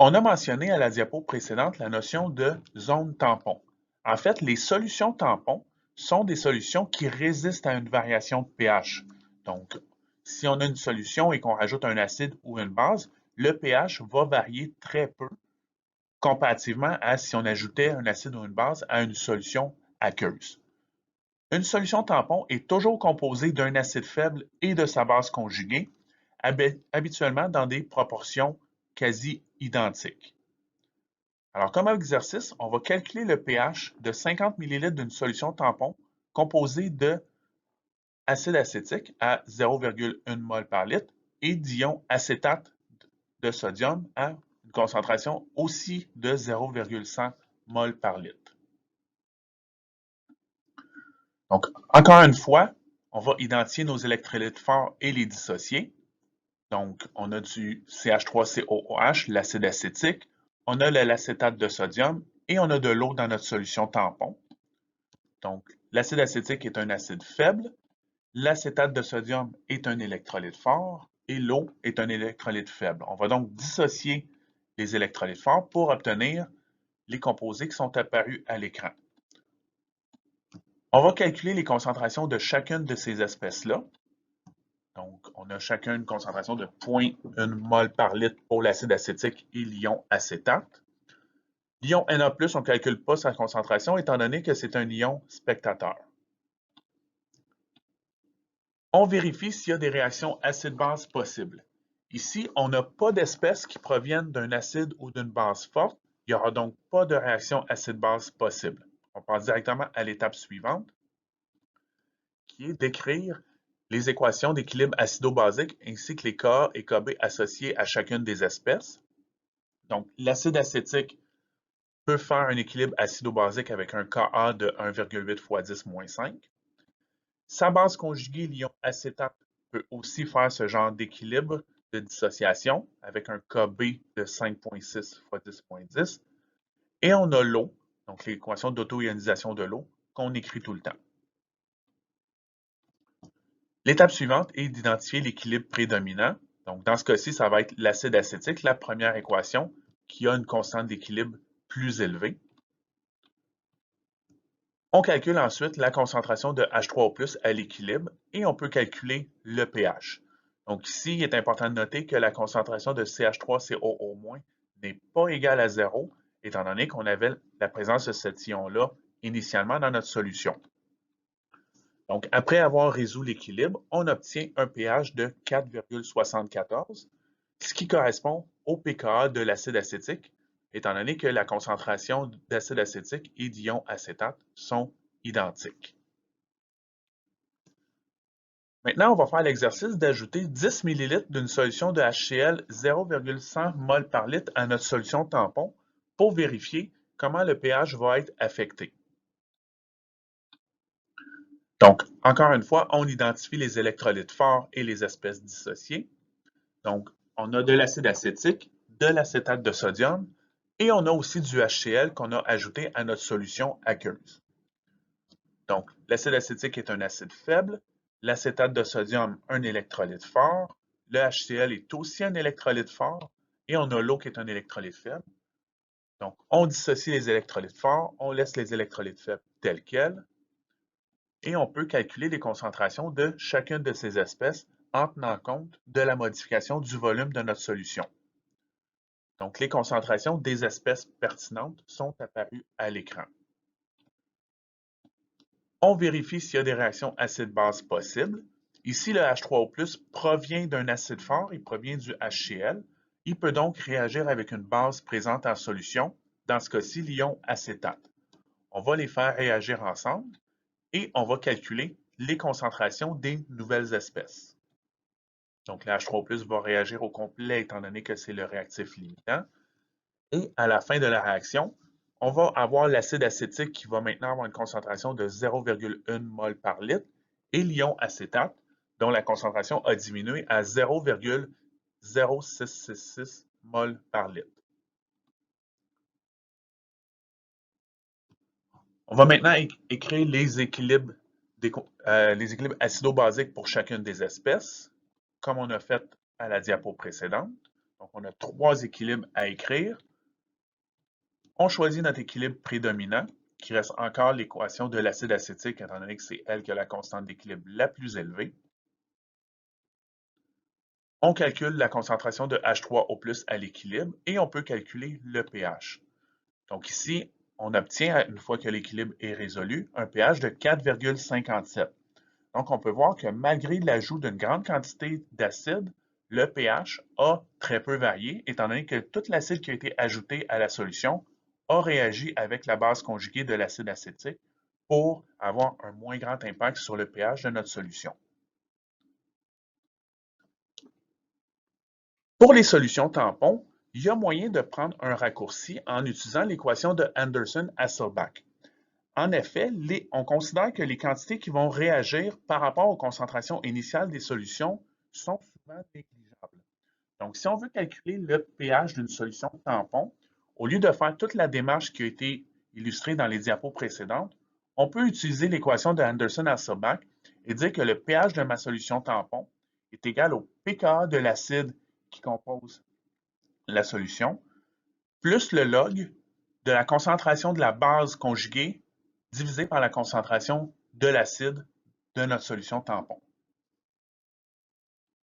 On a mentionné à la diapo précédente la notion de zone tampon. En fait, les solutions tampons sont des solutions qui résistent à une variation de pH. Donc, si on a une solution et qu'on rajoute un acide ou une base, le pH va varier très peu comparativement à si on ajoutait un acide ou une base à une solution aqueuse. Une solution tampon est toujours composée d'un acide faible et de sa base conjuguée, habituellement dans des proportions quasi identiques. Alors, comme exercice, on va calculer le pH de 50 ml d'une solution tampon composée de acide acétique à 0,1 mol par litre et d'ion acétate de sodium à une concentration aussi de 0,100 mol par litre. Donc, encore une fois, on va identifier nos électrolytes forts et les dissocier. Donc, on a du CH3COOH, l'acide acétique, on a l'acétate de sodium et on a de l'eau dans notre solution tampon. Donc, l'acide acétique est un acide faible, l'acétate de sodium est un électrolyte fort et l'eau est un électrolyte faible. On va donc dissocier les électrolytes forts pour obtenir les composés qui sont apparus à l'écran. On va calculer les concentrations de chacune de ces espèces-là. Donc, on a chacun une concentration de 0,1 mol par litre pour l'acide acétique et l'ion acétate. L'ion Na+, on ne calcule pas sa concentration étant donné que c'est un ion spectateur. On vérifie s'il y a des réactions acide-base possibles. Ici, on n'a pas d'espèces qui proviennent d'un acide ou d'une base forte. Il n'y aura donc pas de réaction acide-base possible. On passe directement à l'étape suivante, qui est d'écrire les équations d'équilibre acido-basique ainsi que les Ka et Kb associés à chacune des espèces. Donc, l'acide acétique peut faire un équilibre acido-basique avec un Ka de 1,8 fois 10-5. Sa base conjuguée, l'ion acétate, peut aussi faire ce genre d'équilibre de dissociation avec un Kb de 5,6 fois 10,10. Et on a l'eau, donc l'équation d'auto-ionisation de l'eau, qu'on écrit tout le temps. L'étape suivante est d'identifier l'équilibre prédominant. Donc, dans ce cas-ci, ça va être l'acide acétique, la première équation, qui a une constante d'équilibre plus élevée. On calcule ensuite la concentration de H3O+ à l'équilibre et on peut calculer le pH. Donc ici, il est important de noter que la concentration de CH3COO- n'est pas égale à 0, étant donné qu'on avait la présence de cet ion-là initialement dans notre solution. Donc, après avoir résolu l'équilibre, on obtient un pH de 4,74, ce qui correspond au pKa de l'acide acétique, étant donné que la concentration d'acide acétique et d'ion acétate sont identiques. Maintenant, on va faire l'exercice d'ajouter 10 ml d'une solution de HCl 0,100 mol par litre à notre solution tampon pour vérifier comment le pH va être affecté. Donc, encore une fois, on identifie les électrolytes forts et les espèces dissociées. Donc, on a de l'acide acétique, de l'acétate de sodium et on a aussi du HCl qu'on a ajouté à notre solution aqueuse. Donc, l'acide acétique est un acide faible, l'acétate de sodium un électrolyte fort, le HCl est aussi un électrolyte fort et on a l'eau qui est un électrolyte faible. Donc, on dissocie les électrolytes forts, on laisse les électrolytes faibles tels quels et on peut calculer les concentrations de chacune de ces espèces en tenant compte de la modification du volume de notre solution. Donc, les concentrations des espèces pertinentes sont apparues à l'écran. On vérifie s'il y a des réactions acide-base possibles. Ici, le H3O+ provient d'un acide fort, il provient du HCl. Il peut donc réagir avec une base présente en solution, dans ce cas-ci, l'ion acétate. On va les faire réagir ensemble et on va calculer les concentrations des nouvelles espèces. Donc, le H3O+ va réagir au complet étant donné que c'est le réactif limitant. Et à la fin de la réaction, on va avoir l'acide acétique qui va maintenant avoir une concentration de 0,1 mol par litre et l'ion acétate dont la concentration a diminué à 0,0666 mol par litre. On va maintenant écrire les équilibres acido-basiques pour chacune des espèces, comme on a fait à la diapo précédente. Donc, Donc, on a 3 équilibres à écrire. On choisit notre équilibre prédominant, qui reste encore l'équation de l'acide acétique, étant donné que c'est elle qui a la constante d'équilibre la plus élevée. On calcule la concentration de H3O+ à l'équilibre et on peut calculer le pH. Donc ici, on obtient, une fois que l'équilibre est résolu, un pH de 4,57. Donc on peut voir que malgré l'ajout d'une grande quantité d'acide, le pH a très peu varié, étant donné que tout l'acide qui a été ajouté à la solution a réagi avec la base conjuguée de l'acide acétique pour avoir un moins grand impact sur le pH de notre solution. Pour les solutions tampons, il y a moyen de prendre un raccourci en utilisant l'équation de Anderson-Hasselbalch. En effet, on considère que les quantités qui vont réagir par rapport aux concentrations initiales des solutions sont souvent négligeables. Donc, si on veut calculer le pH d'une solution tampon, au lieu de faire toute la démarche qui a été illustrée dans les diapos précédentes, on peut utiliser l'équation de Anderson-Hasselbalch et dire que le pH de ma solution tampon est égal au pKa de l'acide qui compose la solution, plus le log de la concentration de la base conjuguée divisé par la concentration de l'acide de notre solution tampon.